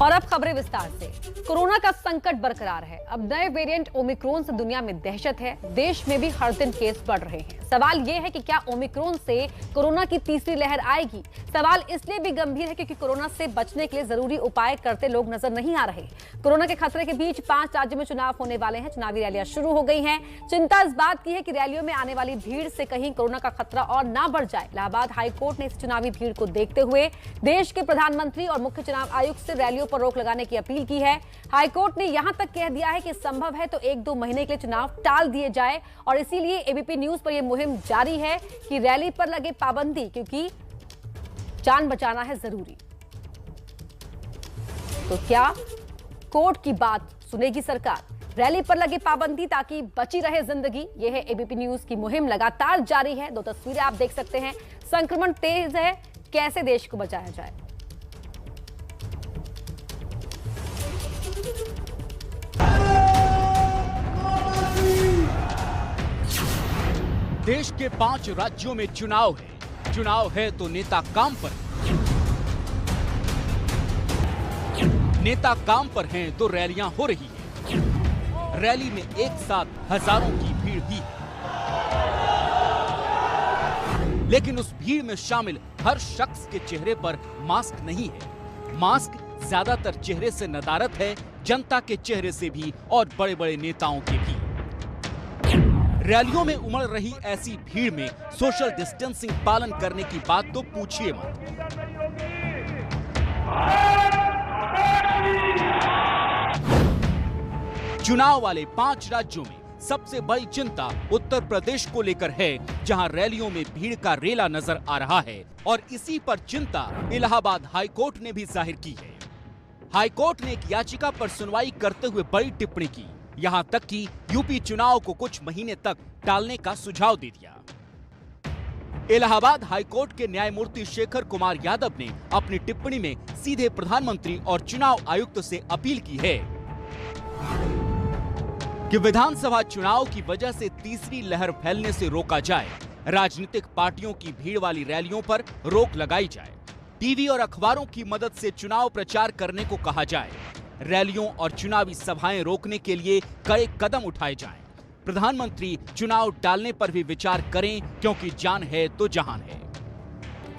और अब खबरें विस्तार से। कोरोना का संकट बरकरार है। अब नए वेरिएंट ओमिक्रॉन से दुनिया में दहशत है। देश में भी हर दिन केस बढ़ रहे हैं। सवाल यह है कि क्या ओमिक्रॉन से कोरोना की तीसरी लहर आएगी। सवाल इसलिए भी गंभीर है क्योंकि कोरोना से बचने के लिए जरूरी उपाय करते लोग नजर नहीं आ रहे। कोरोना के खतरे के बीच 5 राज्यों में चुनाव होने वाले हैं। चुनावी रैलियां शुरू हो गई हैं। चिंता इस बात की है कि रैलियों में आने वाली भीड़ से कहीं कोरोना का खतरा और ना बढ़ जाए। इलाहाबाद हाईकोर्ट ने इस चुनावी भीड़ को देखते हुए देश के प्रधानमंत्री और मुख्य चुनाव आयुक्त से रैलियों पर रोक लगाने की अपील की है। हाईकोर्ट ने यहां तक कह दिया है कि संभव है तो 1-2 महीने के लिए चुनाव टाल दिए जाए और इसीलिए एबीपी न्यूज पर यह मुहिम जारी है कि रैली पर लगे पाबंदी, क्योंकि जान बचाना है जरूरी। तो क्या कोर्ट की बात सुनेगी सरकार? रैली पर लगे पाबंदी ताकि बची रहे जिंदगी, यह है एबीपी न्यूज की मुहिम लगातार जारी है। 2 तस्वीरें आप देख सकते हैं। संक्रमण तेज है, कैसे देश को बचाया जाए। देश के 5 राज्यों में चुनाव है। चुनाव है तो नेता काम पर हैं। नेता काम पर हैं तो रैलियां हो रही हैं। रैली में एक साथ हजारों की भीड़ भी है। लेकिन उस भीड़ में शामिल हर शख्स के चेहरे पर मास्क नहीं है। मास्क ज्यादातर चेहरे से नदारत है, जनता के चेहरे से भी और बड़े बड़े नेताओं के भी। रैलियों में उमड़ रही ऐसी भीड़ में सोशल डिस्टेंसिंग पालन करने की बात तो पूछिए मत। चुनाव वाले 5 राज्यों में सबसे बड़ी चिंता उत्तर प्रदेश को लेकर है, जहां रैलियों में भीड़ का रेला नजर आ रहा है और इसी पर चिंता इलाहाबाद हाईकोर्ट ने भी जाहिर की है। हाईकोर्ट ने एक याचिका पर सुनवाई करते हुए बड़ी टिप्पणी की। यहां तक कि यूपी चुनाव को कुछ महीने तक टालने का सुझाव दे दिया। इलाहाबाद हाईकोर्ट के न्यायमूर्ति शेखर कुमार यादव ने अपनी टिप्पणी में सीधे प्रधानमंत्री और चुनाव आयुक्त से अपील की है कि विधानसभा चुनाव की वजह से तीसरी लहर फैलने से रोका जाए। राजनीतिक पार्टियों की भीड़ वाली रैलियों पर रोक लगाई जाए। टीवी और अखबारों की मदद से चुनाव प्रचार करने को कहा जाए। रैलियों और चुनावी सभाएं रोकने के लिए कड़े कदम उठाए जाएं। प्रधानमंत्री चुनाव टालने पर भी विचार करें, क्योंकि जान है तो जहान है।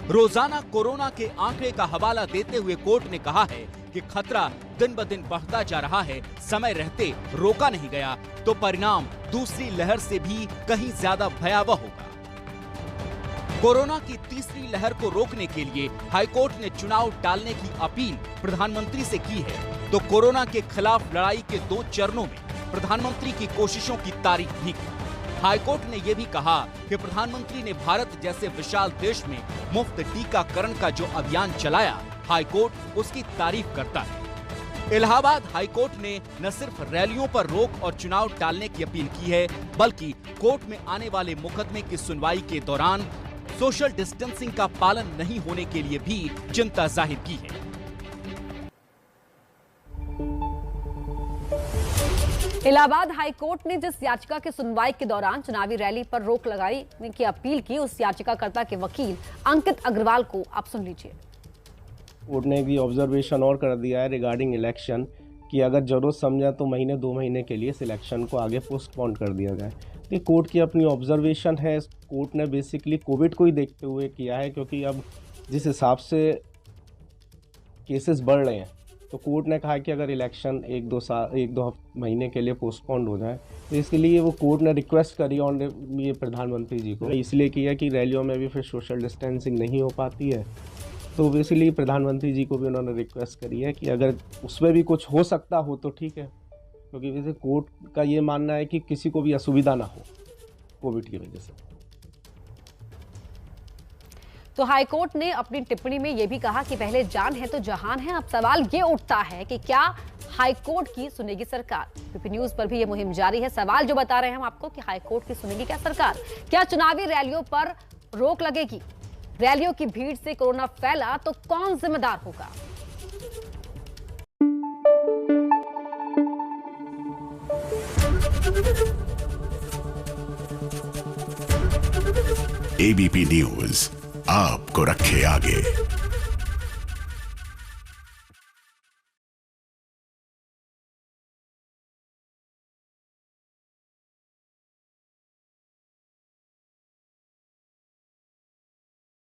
रोजाना कोरोना के आंकड़े का हवाला देते हुए कोर्ट ने कहा है कि खतरा दिन ब दिन बढ़ता जा रहा है। समय रहते रोका नहीं गया तो परिणाम दूसरी लहर से भी कहीं ज्यादा भयावह होगा। कोरोना की तीसरी लहर को रोकने के लिए हाईकोर्ट ने चुनाव टालने की अपील प्रधानमंत्री से की है, तो कोरोना के खिलाफ लड़ाई के 2 चरणों में प्रधानमंत्री की कोशिशों की तारीफ भी की। हाईकोर्ट ने यह भी कहा कि प्रधानमंत्री ने भारत जैसे विशाल देश में मुफ्त टीकाकरण का जो अभियान चलाया, हाईकोर्ट उसकी तारीफ करता है। इलाहाबाद हाईकोर्ट ने न सिर्फ रैलियों पर रोक और चुनाव टालने की अपील की है, बल्कि कोर्ट में आने वाले मुकदमे की सुनवाई के दौरान सोशल डिस्टेंसिंग का पालन नहीं होने के लिए भी चिंता जाहिर की है। इलाहाबाद हाईकोर्ट ने जिस याचिका की सुनवाई के दौरान चुनावी रैली पर रोक लगाने की अपील की, उस याचिकाकर्ता के वकील अंकित अग्रवाल को आप सुन लीजिए। कोर्ट ने भी ऑब्जर्वेशन और कर दिया है रिगार्डिंग इलेक्शन कि अगर जरूरत समझा तो 1-2 महीने के लिए इस इलेक्शन को आगे पोस्टपोन कर दिया जाए। ये कोर्ट की अपनी ऑब्जर्वेशन है। कोर्ट ने बेसिकली कोविड को ही देखते हुए किया है, क्योंकि अब जिस हिसाब से केसेस बढ़ रहे हैं तो कोर्ट ने कहा कि अगर इलेक्शन 1-2 महीने के लिए पोस्टपोन हो जाए, तो इसके लिए वो कोर्ट ने रिक्वेस्ट करी और ये प्रधानमंत्री जी को इसलिए किया कि रैलियों में भी फिर सोशल डिस्टेंसिंग नहीं हो पाती है। तो बेसिकली प्रधानमंत्री जी को भी उन्होंने रिक्वेस्ट करी है कि अगर उसमें भी कुछ हो सकता हो तो ठीक है, क्योंकि वैसे कोर्ट का ये मानना है कि किसी को भी असुविधा ना हो कोविड की वजह से। तो हाईकोर्ट ने अपनी टिप्पणी में यह भी कहा कि पहले जान है तो जहान है। अब सवाल ये उठता है कि क्या हाईकोर्ट की सुनेगी सरकार? एबीपी न्यूज पर भी यह मुहिम जारी है। सवाल जो बता रहे हैं हम आपको कि हाईकोर्ट की सुनेगी क्या सरकार? क्या चुनावी रैलियों पर रोक लगेगी? रैलियों की भीड़ से कोरोना फैला तो कौन जिम्मेदार होगा? एबीपी न्यूज आपको रखे आगे।